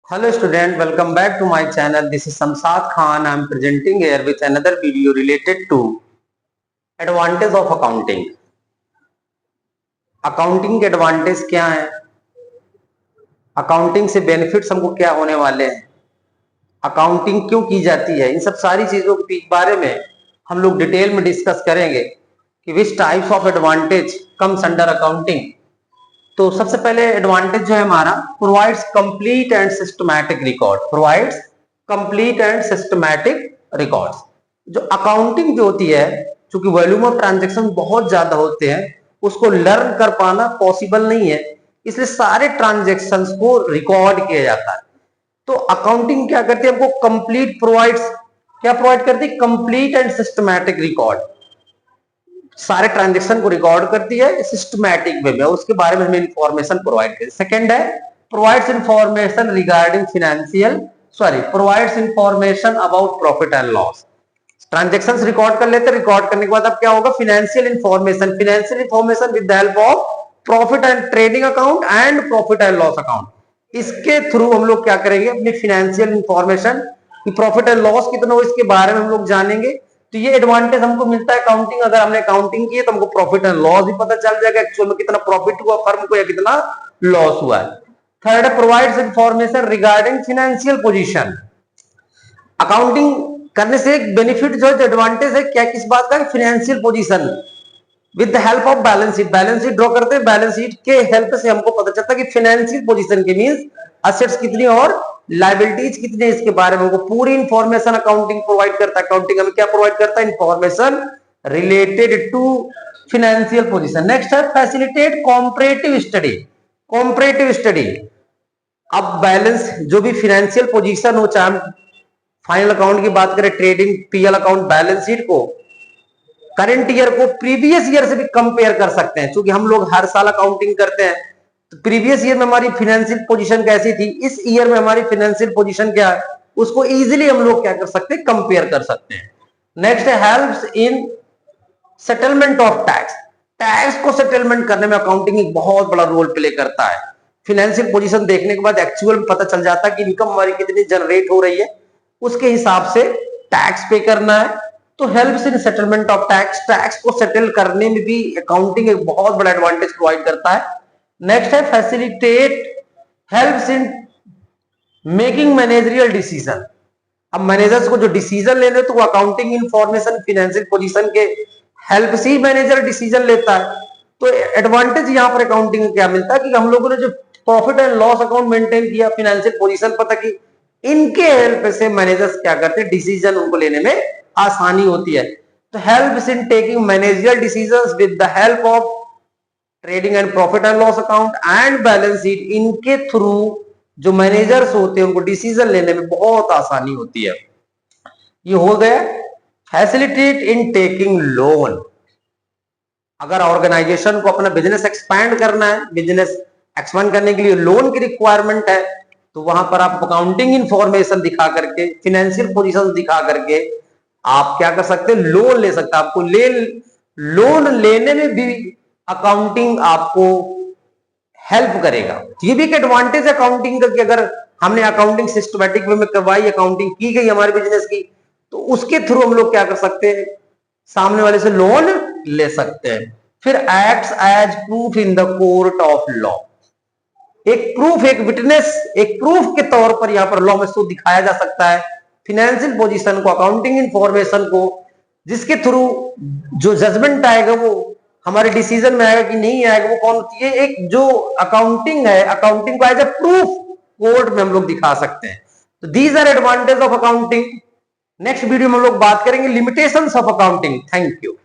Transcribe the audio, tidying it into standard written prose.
Hello student, welcome back to my channel. This is Samsad Khan. I am presenting here with another video related to advantage of accounting. Accounting के advantage क्या है, accounting से benefits हमको क्या होने वाले हैं, अकाउंटिंग क्यों की जाती है, इन सब सारी चीजों के बारे में हम लोग डिटेल में डिस्कस करेंगे कि which types of advantage comes under accounting. तो सबसे पहले एडवांटेज जो है हमारा, provides complete and systematic record, provides complete and systematic records. जो अकाउंटिंग जो होती है, चूंकि वॉल्यूम ऑफ ट्रांजैक्शन बहुत ज्यादा होते हैं, उसको लर्न कर पाना पॉसिबल नहीं है, इसलिए सारे ट्रांजैक्शंस को रिकॉर्ड किया जाता है। तो अकाउंटिंग क्या करती है, हमको कंप्लीट प्रोवाइड्स, क्या प्रोवाइड करती है, कंप्लीट एंड सिस्टमैटिक रिकॉर्ड, सारे ट्रांजैक्शन को रिकॉर्ड करती है सिस्टमैटिक वे में, उसके बारे में हमें इंफॉर्मेशन प्रोवाइड करती है। सेकंड है provides information regarding financial, provides information about profit and loss. Transactions record कर लेते हैं, रिकॉर्ड करने के बाद अब क्या होगा, financial information with the help of profit and trading account and profit and loss account. इसके थ्रू हम लोग क्या करेंगे, अपनी financial information, profit and loss कितना हो इसके बारे में हम लोग जानेंगे। तो ये एडवांटेज हमको मिलता है अकाउंटिंग, अगर हमने अकाउंटिंग की है तो हमको प्रॉफिट एंड लॉस भी पता चल जाएगा, एक्चुअल में कितना प्रॉफिट हुआ फर्म को या कितना लॉस हुआ है। थर्ड है provides information regarding financial position. Accounting करने से एक बेनिफिट जो है, एडवांटेज है क्या, किस बात का, financial position with the help of balance sheet. Balance sheet draw करते हैं, बैलेंस शीट के हेल्प से हमको पता चलता है कि फाइनेंशियल पोजीशन के मींस असेट्स कितनी और लायबिलिटीज कितनी, इसके बारे में हमको पूरी इंफॉर्मेशन अकाउंटिंग प्रोवाइड करता है। अकाउंटिंग हमें क्या प्रोवाइड करता है, information related to financial position. Next है facilitate comparative study, comparative study. अब बैलेंस जो भी फाइनेंशियल पोजीशन हो, चाहे फाइनल अकाउंट की बात करें, trading PL account, balance sheet को करंट ईयर को प्रीवियस ईयर से भी कंपेयर कर सकते हैं, क्योंकि हम लोग हर साल अकाउंटिंग करते हैं। तो प्रीवियस ईयर में हमारी फाइनेंशियल पोजीशन कैसी थी, इस ईयर में हमारी फाइनेंशियल पोजीशन क्या है, उसको इजीली हम लोग क्या कर सकते हैं, कंपेयर कर सकते हैं। नेक्स्ट है helps in settlement of tax. Tax को सेटलमेंट करने में अकाउंटिंग एक बहुत बड़ा रोल प्ले करता है। फाइनेंशियल पोजीशन देखने के बाद एक्चुअल में पता चल जाता है कि इनकम हमारी कितनी जनरेट हो रही है, उसके हिसाब से टैक्स पे करना है। तो helps in settlement of tax, tax को सेटल करने में भी अकाउंटिंग एक बहुत बड़ा एडवांटेज प्रोवाइड करता है। नेक्स्ट है facilitate, helps in making managerial decision. अब मैनेजर्स को जो डिसीजन लेने, तो वो अकाउंटिंग इंफॉर्मेशन फाइनेंशियल पोजीशन के हेल्प से ही मैनेजर डिसीजन लेता है। तो एडवांटेज यहाँ पर अकाउंटिंग में क्या मिलता है कि हम लोगों ने जो profit and loss account maintain किया, फाइनेंशियल पोजीशन पता की, इनके हेल्प से मैनेजर्स क्या करते हैं, डिसीजन उनको लेने में आसानी होती है। तो helps in taking managerial decisions with the help of trading and profit and loss account and balance sheet. इनके थ्रू जो मैनेजर्स होते हैं उनको डिसीजन लेने में बहुत आसानी होती है। ये हो गया फैसिलिटेट इन टेकिंग लोन। अगर ऑर्गेनाइजेशन को अपना बिजनेस एक्सपैंड करना है, बिजनेस एक्सपैंड करने के लिए लोन की रिक्वायरमेंट है, तो वहां पर आप अकाउंटिंग इंफॉर्मेशन दिखा करके, फाइनेंशियल पोजीशन दिखा करके आप क्या कर सकते हैं, लोन ले सकते हैं। आपको लोन लेने में भी अकाउंटिंग आपको हेल्प करेगा। ये भी एक एडवांटेज है अकाउंटिंग का कि अगर हमने अकाउंटिंग सिस्टमैटिक वे में करवाई, अकाउंटिंग की गई हमारे बिजनेस की, तो उसके थ्रू हम लोग क्या कर सकते हैं, सामने वाले से लोन ले सकते हैं। फिर acts as proof in the court of law. एक प्रूफ, एक विटनेस, एक प्रूफ के तौर पर यहां पर लॉ में सो दिखाया जा सकता है फाइनेंशियल पोजीशन को, अकाउंटिंग इंफॉर्मेशन को, जिसके थ्रू जो जजमेंट आएगा वो हमारे डिसीजन में आएगा कि नहीं आएगा, वो कौन होती है, एक जो अकाउंटिंग है, अकाउंटिंग को एज ए प्रूफ कोर्ट में हम लोग दिखा सकते हैं। तो these are advantage of accounting. Next video में हम लोग बात करेंगे limitations of accounting. Thank you.